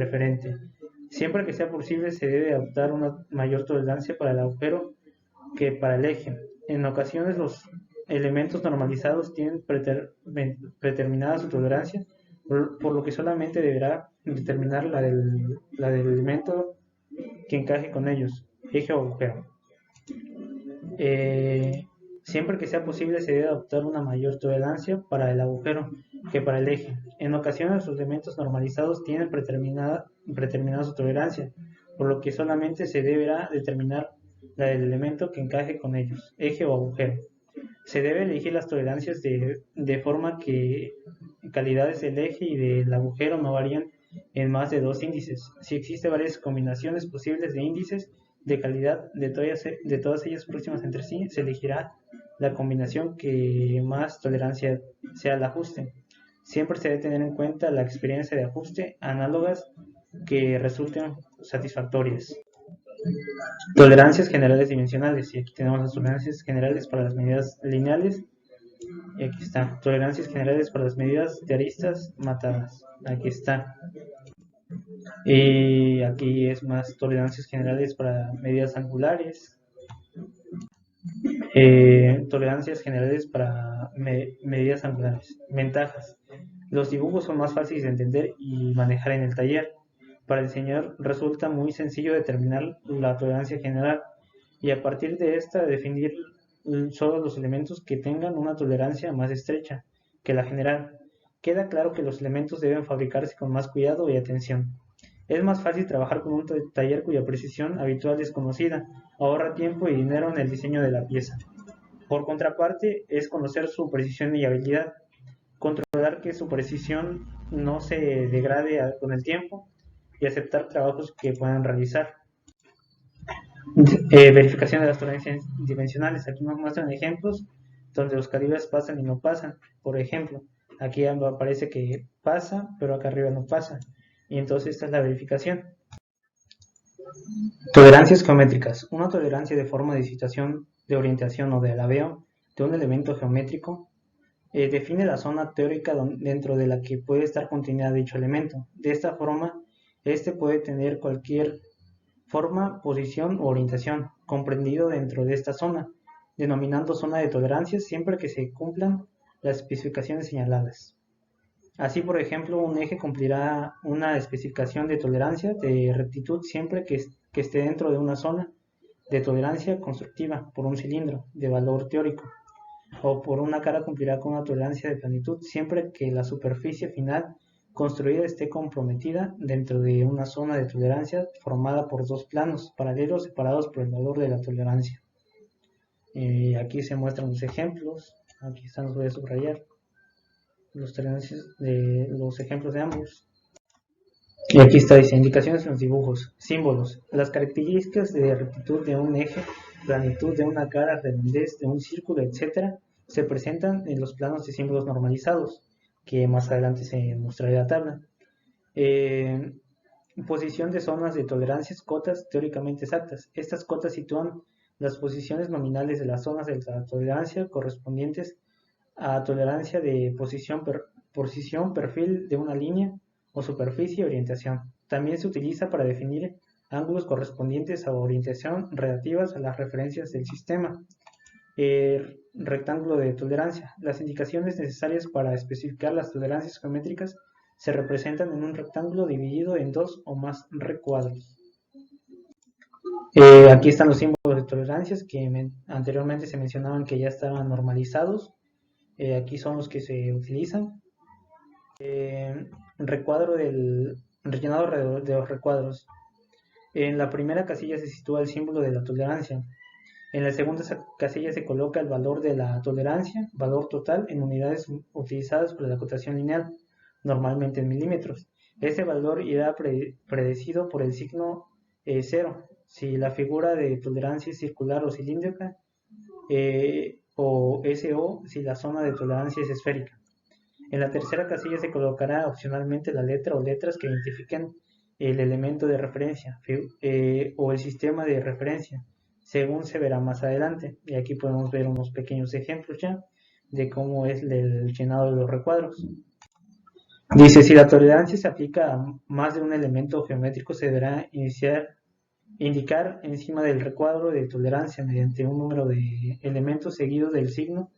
preferente. Siempre que sea posible se debe adoptar una mayor tolerancia para el agujero que para el eje. En ocasiones los elementos normalizados tienen predeterminada su tolerancia, por lo que solamente deberá determinar la del elemento que encaje con ellos, eje o agujero. Eh, Siempre que sea posible se debe adoptar una mayor tolerancia para el agujero que para el eje. En ocasiones los elementos normalizados tienen predeterminada su tolerancia, por lo que solamente se deberá determinar la del elemento que encaje con ellos, eje o agujero. Se debe elegir las tolerancias de forma que calidades del eje y del agujero no varían en más de dos índices. Si existen varias combinaciones posibles de índices de calidad de todas ellas próximas entre sí, se elegirá la combinación que más tolerancia sea al ajuste. Siempre se debe tener en cuenta la experiencia de ajuste análogas que resulten satisfactorias. Tolerancias generales dimensionales. Y aquí tenemos las tolerancias generales para las medidas lineales. Y aquí está. Tolerancias generales para las medidas de aristas matadas. Aquí está. Y aquí es más tolerancias generales para medidas angulares. Tolerancias generales para medidas angulares. Ventajas. Los dibujos son más fáciles de entender y manejar en el taller. Para el diseñador resulta muy sencillo determinar la tolerancia general y a partir de esta definir solo los elementos que tengan una tolerancia más estrecha que la general. Queda claro que los elementos deben fabricarse con más cuidado y atención. Es más fácil trabajar con un taller cuya precisión habitual es conocida, ahorra tiempo y dinero en el diseño de la pieza. Por contraparte, es conocer su precisión y habilidad, controlar que su precisión no se degrade con el tiempo y aceptar trabajos que puedan realizar. Verificación de las tolerancias dimensionales. Aquí nos muestran ejemplos donde los calibres pasan y no pasan. Por ejemplo, aquí aparece que pasa, pero acá arriba no pasa. Y entonces esta es la verificación. Tolerancias geométricas. Una tolerancia de forma de situación, de orientación o de alabeo de un elemento geométrico define la zona teórica dentro de la que puede estar contenida dicho elemento. De esta forma, este puede tener cualquier forma, posición o orientación comprendido dentro de esta zona, denominando zona de tolerancia siempre que se cumplan las especificaciones señaladas. Así, por ejemplo, un eje cumplirá una especificación de tolerancia de rectitud siempre que esté dentro de una zona de tolerancia constructiva por un cilindro de valor teórico, o por una cara cumplirá con una tolerancia de planitud siempre que la superficie final construida esté comprometida dentro de una zona de tolerancia formada por dos planos paralelos separados por el valor de la tolerancia. Aquí se muestran los ejemplos, aquí están, los voy a subrayar, los ejemplos de ambos. Y aquí está, dice, indicaciones en los dibujos, símbolos, las características de rectitud de un eje, planitud de una cara, redondez de un círculo, etc., se presentan en los planos de símbolos normalizados, que más adelante se mostrará en la tabla. Posición de zonas de tolerancias, cotas teóricamente exactas. Estas cotas sitúan las posiciones nominales de las zonas de la tolerancia correspondientes a tolerancia de posición, perfil de una línea o superficie orientación. También se utiliza para definir ángulos correspondientes a orientación relativas a las referencias del sistema. Rectángulo de tolerancia. Las indicaciones necesarias para especificar las tolerancias geométricas se representan en un rectángulo dividido en dos o más recuadros. Aquí están los símbolos de tolerancias que anteriormente se mencionaban que ya estaban normalizados. Aquí son los que se utilizan. Recuadro rellenado de los recuadros. En la primera casilla se sitúa el símbolo de la tolerancia. En la segunda casilla se coloca el valor de la tolerancia, valor total en unidades utilizadas para la acotación lineal, normalmente en milímetros. Este valor irá predecido por el signo 0, si la figura de tolerancia es circular o cilíndrica, o SO si la zona de tolerancia es esférica. En la tercera casilla se colocará opcionalmente la letra o letras que identifiquen el elemento de referencia o el sistema de referencia, según se verá más adelante. Y aquí podemos ver unos pequeños ejemplos ya de cómo es el llenado de los recuadros. Dice, si la tolerancia se aplica a más de un elemento geométrico, se deberá indicar encima del recuadro de tolerancia mediante un número de elementos seguido del signo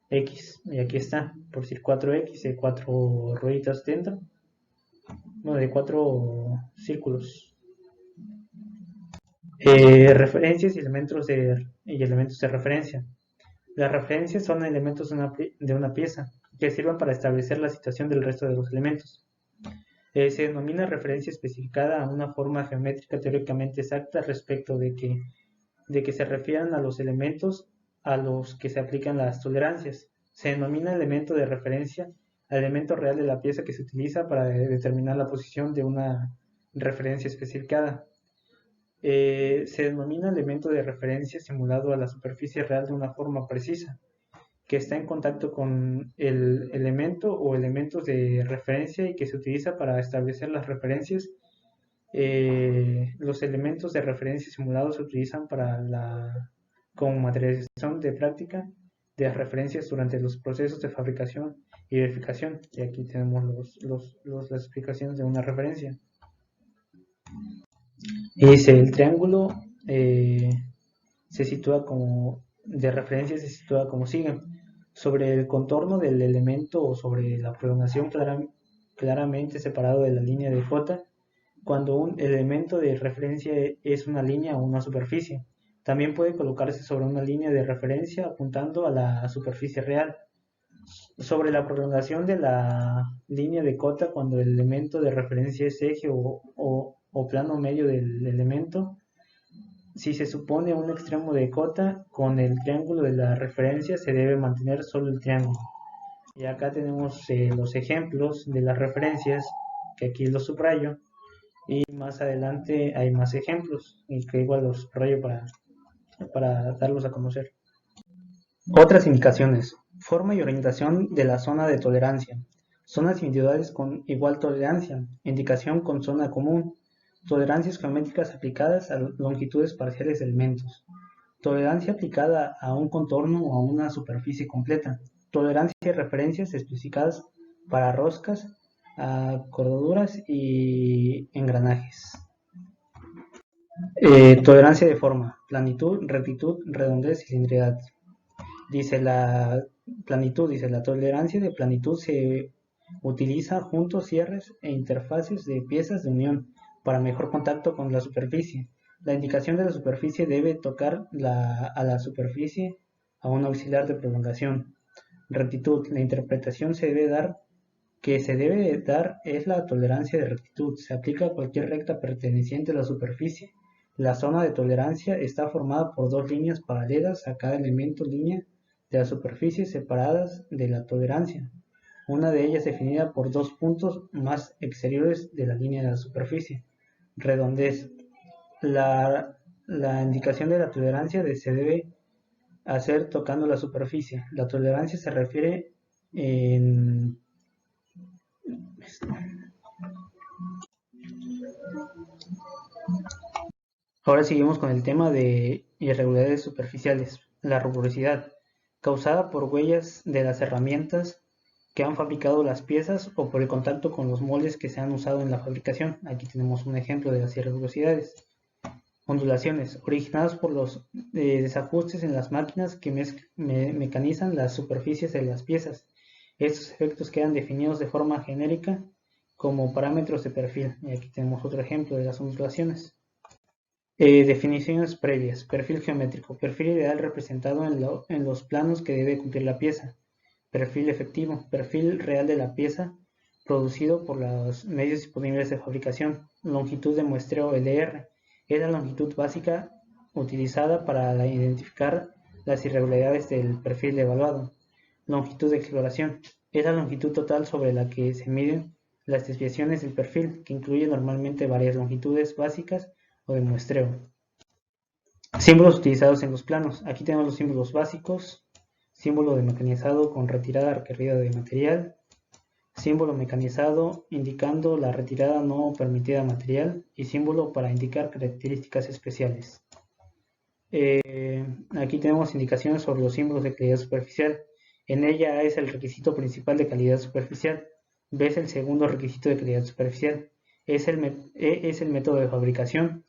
X. Y aquí está, por decir 4X, de 4 rueditas dentro, bueno, de 4 círculos. Referencias y elementos de referencia. Las referencias son elementos de una pieza que sirven para establecer la situación del resto de los elementos. Se denomina referencia especificada a una forma geométrica teóricamente exacta respecto de que se refieran a los elementos a los que se aplican las tolerancias. Se denomina elemento de referencia al elemento real de la pieza que se utiliza para determinar la posición de una referencia especificada. Se denomina elemento de referencia simulado a la superficie real de una forma precisa, que está en contacto con el elemento o elementos de referencia y que se utiliza para establecer las referencias. Los elementos de referencia simulados se utilizan como materialización de práctica de las referencias durante los procesos de fabricación y verificación. Y aquí tenemos las explicaciones de una referencia. Y dice, el triángulo se sitúa como de referencia, se sitúa como sigue. Sobre el contorno del elemento o sobre la prolongación claramente separado de la línea de J, cuando un elemento de referencia es una línea o una superficie. También puede colocarse sobre una línea de referencia apuntando a la superficie real. Sobre la prolongación de la línea de cota, cuando el elemento de referencia es eje o plano medio del elemento, si se supone un extremo de cota, con el triángulo de la referencia se debe mantener solo el triángulo. Y acá tenemos los ejemplos de las referencias, que aquí los subrayo, y más adelante hay más ejemplos, y que igual los subrayo para darlos a conocer. Otras indicaciones. Forma y orientación de la zona de tolerancia. Zonas individuales con igual tolerancia. Indicación con zona común. Tolerancias geométricas aplicadas a longitudes parciales de elementos. Tolerancia aplicada a un contorno o a una superficie completa. Tolerancia y referencias especificadas para roscas, cordaduras y engranajes. Tolerancia de forma. Planitud, rectitud, redondez y cilindridad. Dice la tolerancia de planitud se utiliza junto cierres e interfaces de piezas de unión para mejor contacto con la superficie. La indicación de la superficie debe tocar a la superficie a un auxiliar de prolongación. Rectitud. La interpretación se debe dar es la tolerancia de rectitud. Se aplica a cualquier recta perteneciente a la superficie. La zona de tolerancia está formada por dos líneas paralelas a cada elemento línea de la superficie separadas de la tolerancia, una de ellas definida por dos puntos más exteriores de la línea de la superficie. Redondez. La indicación de la tolerancia se debe hacer tocando la superficie. La tolerancia se refiere en... Ahora seguimos con el tema de irregularidades superficiales. La rugosidad, causada por huellas de las herramientas que han fabricado las piezas o por el contacto con los moldes que se han usado en la fabricación. Aquí tenemos un ejemplo de las irregularidades. Ondulaciones, originadas por los desajustes en las máquinas que mecanizan las superficies de las piezas. Estos efectos quedan definidos de forma genérica como parámetros de perfil. Y aquí tenemos otro ejemplo de las ondulaciones. Definiciones previas. Perfil geométrico. Perfil ideal representado en los planos que debe cumplir la pieza. Perfil efectivo. Perfil real de la pieza producido por los medios disponibles de fabricación. Longitud de muestreo LR. Es la longitud básica utilizada para identificar las irregularidades del perfil evaluado. Longitud de exploración. Es la longitud total sobre la que se miden las desviaciones del perfil, que incluye normalmente varias longitudes básicas o de muestreo. Símbolos utilizados en los planos. Aquí tenemos los símbolos básicos. Símbolo de mecanizado con retirada requerida de material. Símbolo mecanizado indicando la retirada no permitida de material. Y símbolo para indicar características especiales. Aquí tenemos indicaciones sobre los símbolos de calidad superficial. En ella es el requisito principal de calidad superficial. ¿Ves el segundo requisito de calidad superficial? Es el método de fabricación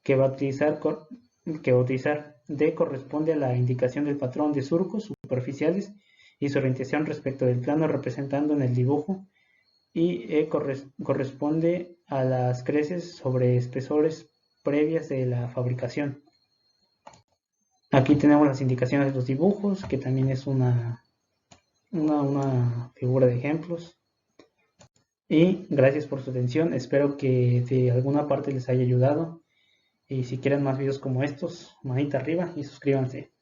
que va a utilizar. D corresponde a la indicación del patrón de surcos superficiales y su orientación respecto del plano representando en el dibujo. Y E corresponde a las creces sobre espesores previas de la fabricación. Aquí tenemos las indicaciones de los dibujos, que también es una figura de ejemplos. Y gracias por su atención, espero que de alguna parte les haya ayudado. Y si quieren más videos como estos, manita arriba y suscríbanse.